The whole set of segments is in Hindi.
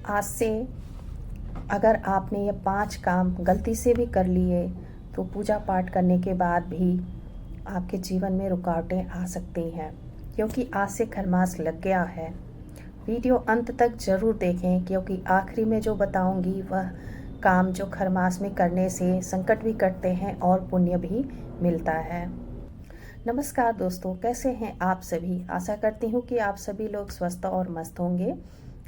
आज से अगर आपने ये 5 काम गलती से भी कर लिए तो पूजा पाठ करने के बाद भी आपके जीवन में रुकावटें आ सकती हैं, क्योंकि आज से खरमास लग गया है। वीडियो अंत तक ज़रूर देखें, क्योंकि आखिरी में जो बताऊंगी वह काम जो खरमास में करने से संकट भी कटते हैं और पुण्य भी मिलता है। नमस्कार दोस्तों, कैसे हैं आप सभी। आशा करती हूँ कि आप सभी लोग स्वस्थ और मस्त होंगे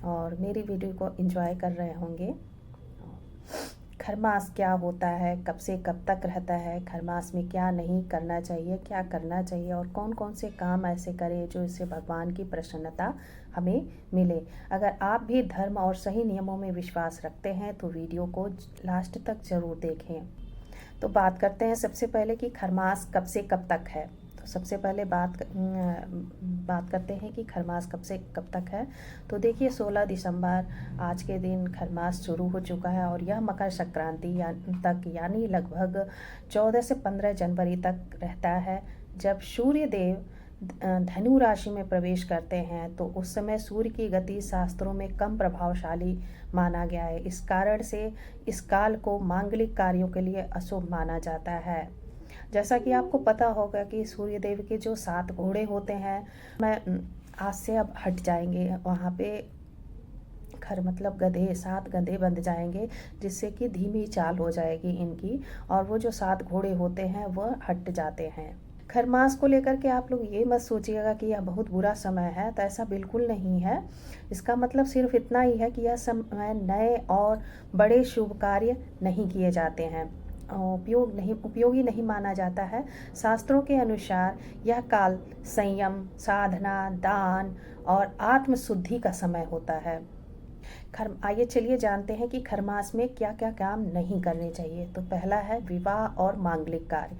और मेरी वीडियो को एंजॉय कर रहे होंगे। खरमास क्या होता है, कब से कब तक रहता है, खरमास में क्या नहीं करना चाहिए, क्या करना चाहिए और कौन कौन से काम ऐसे करें जो इससे भगवान की प्रसन्नता हमें मिले। अगर आप भी धर्म और सही नियमों में विश्वास रखते हैं तो वीडियो को लास्ट तक ज़रूर देखें। तो बात करते हैं सबसे पहले कि खरमास कब से कब तक है। तो सबसे पहले बात करते हैं कि खरमास कब से कब तक है। तो देखिए 16 दिसंबर आज के दिन खरमास शुरू हो चुका है और यह मकर संक्रांति तक यानी लगभग 14 से 15 जनवरी तक रहता है। जब सूर्य देव धनु राशि में प्रवेश करते हैं तो उस समय सूर्य की गति शास्त्रों में कम प्रभावशाली माना गया है। इस कारण से इस काल को मांगलिक कार्यों के लिए अशुभ माना जाता है। जैसा कि आपको पता होगा कि सूर्य देव के जो 7 घोड़े होते हैं, मैं आज से अब हट जाएंगे वहाँ पे। मतलब गधे 7 गधे बंध जाएंगे, जिससे कि धीमी चाल हो जाएगी इनकी, और वो जो 7 घोड़े होते हैं वह हट जाते हैं। खरमास को लेकर के आप लोग ये मत सोचिएगा कि यह बहुत बुरा समय है, तो ऐसा बिल्कुल नहीं है। इसका मतलब सिर्फ इतना ही है कि यह समय नए और बड़े शुभ कार्य नहीं किए जाते हैं, उपयोगी नहीं माना जाता है। शास्त्रों के अनुसार यह काल संयम, साधना, दान और आत्मशुद्धि का समय होता है। आइए चलिए जानते हैं कि खरमास में क्या क्या काम नहीं करने चाहिए। तो पहला है विवाह और मांगलिक कार्य।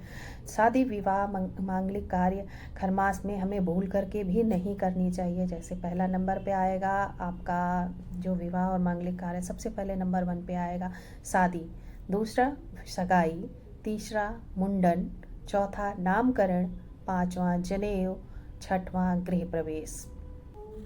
शादी, विवाह, मांगलिक कार्य खरमास में हमें भूल करके भी नहीं करनी चाहिए। जैसे पहला नंबर पे आएगा आपका जो विवाह और मांगलिक कार्य, सबसे पहले नंबर 1 पे आएगा शादी, दूसरा सगाई, तीसरा मुंडन, चौथा नामकरण, पांचवा जनेऊ, छठवां गृह प्रवेश।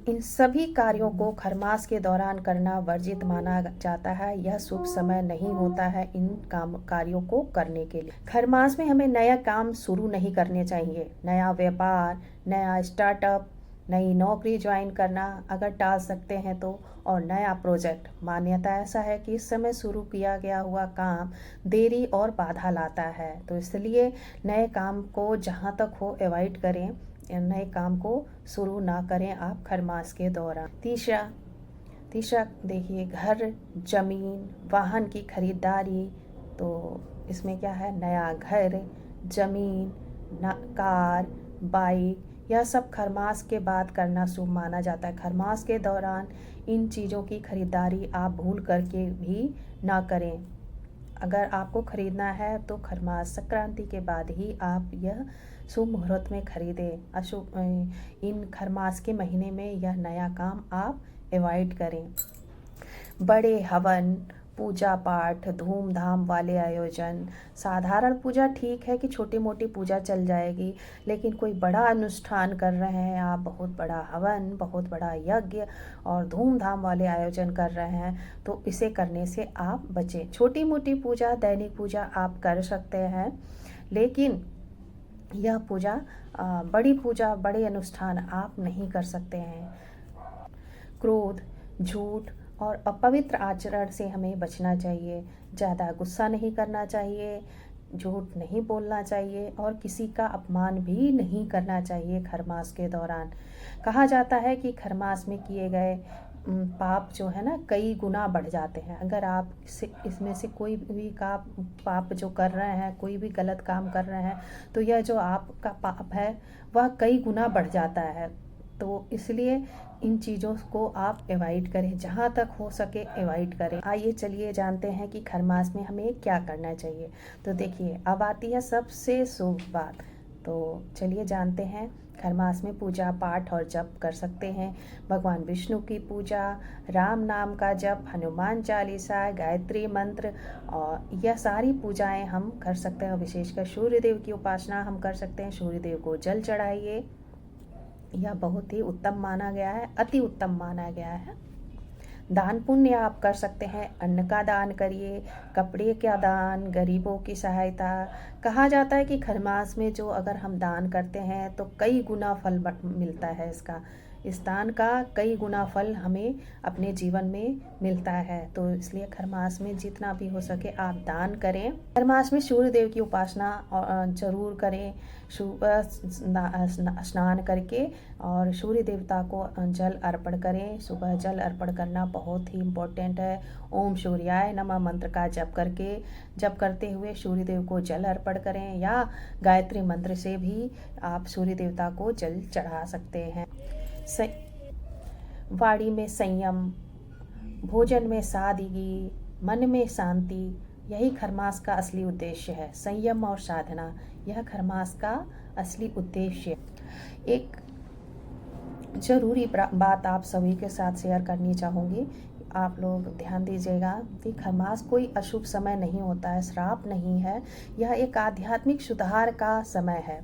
इन सभी कार्यों को खरमास के दौरान करना वर्जित माना जाता है। यह शुभ समय नहीं होता है इन कार्यों को करने के लिए। खरमास में हमें नया काम शुरू नहीं करने चाहिए। नया व्यापार, नया स्टार्टअप, नई नौकरी ज्वाइन करना अगर टाल सकते हैं तो, और नया प्रोजेक्ट। मान्यता ऐसा है कि इस समय शुरू किया गया हुआ काम देरी और बाधा लाता है, तो इसलिए नए काम को जहाँ तक हो अवॉइड करें, नए काम को शुरू ना करें आप खरमास के दौरान। तीसरा देखिए घर, जमीन, वाहन की खरीदारी। तो इसमें क्या है, नया घर, जमीन, कार, बाइक, यह सब खरमास के बाद करना शुभ माना जाता है। खरमास के दौरान इन चीज़ों की खरीदारी आप भूल करके भी ना करें। अगर आपको खरीदना है तो खरमास संक्रांति के बाद ही आप यह शुभ मुहूर्त में खरीदें। अशुभ इन खरमास के महीने में यह नया काम आप अवॉइड करें। बड़े हवन, पूजा पाठ, धूमधाम वाले आयोजन। साधारण पूजा ठीक है कि छोटी मोटी पूजा चल जाएगी, लेकिन कोई बड़ा अनुष्ठान कर रहे हैं आप, बहुत बड़ा हवन, बहुत बड़ा यज्ञ और धूमधाम वाले आयोजन कर रहे हैं, तो इसे करने से आप बचें। छोटी मोटी पूजा, दैनिक पूजा आप कर सकते हैं, लेकिन यह पूजा, बड़ी पूजा, बड़े अनुष्ठान आप नहीं कर सकते हैं। क्रोध, झूठ और अपवित्र आचरण से हमें बचना चाहिए। ज़्यादा गुस्सा नहीं करना चाहिए, झूठ नहीं बोलना चाहिए और किसी का अपमान भी नहीं करना चाहिए खरमास के दौरान। कहा जाता है कि खरमास में किए गए पाप जो है ना, कई गुना बढ़ जाते हैं। अगर आप इसमें से कोई भी का पाप जो कर रहे हैं, कोई भी गलत काम कर रहे हैं, तो यह जो आपका पाप है वह कई गुना बढ़ जाता है। तो इसलिए इन चीज़ों को आप अवॉइड करें, जहाँ तक हो सके अवॉइड करें। आइए चलिए जानते हैं कि खरमास में हमें क्या करना चाहिए। तो देखिए अब आती है सबसे शुभ बात। तो चलिए जानते हैं। खरमास में पूजा पाठ और जप कर सकते हैं। भगवान विष्णु की पूजा, राम नाम का जप, हनुमान चालीसा, गायत्री मंत्र, और यह सारी पूजाएं हम कर सकते हैं। विशेषकर सूर्य देव की उपासना हम कर सकते हैं। सूर्य देव को जल चढ़ाइए, यह बहुत ही उत्तम माना गया है, अति उत्तम माना गया है। दान पुण्य आप कर सकते हैं, अन्न का दान करिए, कपड़े का दान, गरीबों की सहायता। कहा जाता है कि खरमास में जो अगर हम दान करते हैं तो कई गुना फल मिलता है इसका। इस दान का कई गुना फल हमें अपने जीवन में मिलता है। तो इसलिए खरमास में जितना भी हो सके आप दान करें। खरमास में सूर्य देव की उपासना जरूर करें। सुबह स्नान करके और सूर्य देवता को जल अर्पण करें। सुबह जल अर्पण करना बहुत ही इम्पोर्टेंट है। ओम सूर्याय नमः मंत्र का जप करते हुए सूर्य देव को जल अर्पण करें, या गायत्री मंत्र से भी आप सूर्य देवता को जल चढ़ा सकते हैं। वाणी में संयम, भोजन में सादगी, मन में शांति, यही खरमास का असली उद्देश्य है। संयम और साधना, यह खरमास का असली उद्देश्य। एक ज़रूरी बात आप सभी के साथ शेयर करनी चाहूँगी। आप लोग ध्यान दीजिएगा कि खरमास कोई अशुभ समय नहीं होता है, श्राप नहीं है। यह एक आध्यात्मिक सुधार का समय है।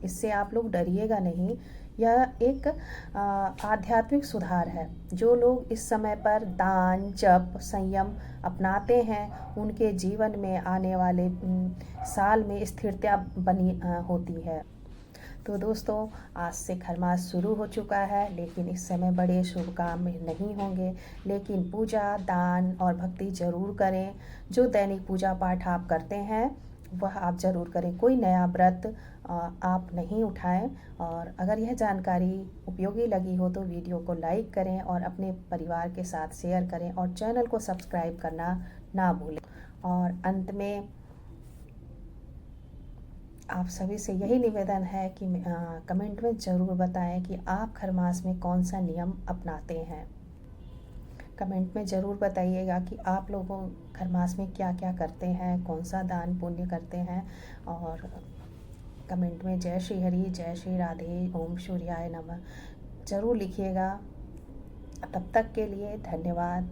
इससे आप लोग डरिएगा नहीं। यह एक आध्यात्मिक सुधार है। जो लोग इस समय पर दान, जप, संयम अपनाते हैं उनके जीवन में आने वाले साल में स्थिरता बनी होती है। तो दोस्तों, आज से खरमास शुरू हो चुका है, लेकिन इस समय बड़े शुभ काम नहीं होंगे। लेकिन पूजा, दान और भक्ति जरूर करें। जो दैनिक पूजा पाठ आप करते हैं वह आप ज़रूर करें। कोई नया व्रत आप नहीं उठाएं। और अगर यह जानकारी उपयोगी लगी हो तो वीडियो को लाइक करें और अपने परिवार के साथ शेयर करें, और चैनल को सब्सक्राइब करना ना भूलें। और अंत में आप सभी से यही निवेदन है कि कमेंट में ज़रूर बताएं कि आप खरमास में कौन सा नियम अपनाते हैं। कमेंट में ज़रूर बताइएगा कि आप लोगों खरमास में क्या क्या करते हैं, कौन सा दान पुण्य करते हैं। और कमेंट में जय श्री हरि, जय श्री राधे, ओम सूर्याय नमः ज़रूर लिखिएगा। तब तक के लिए धन्यवाद।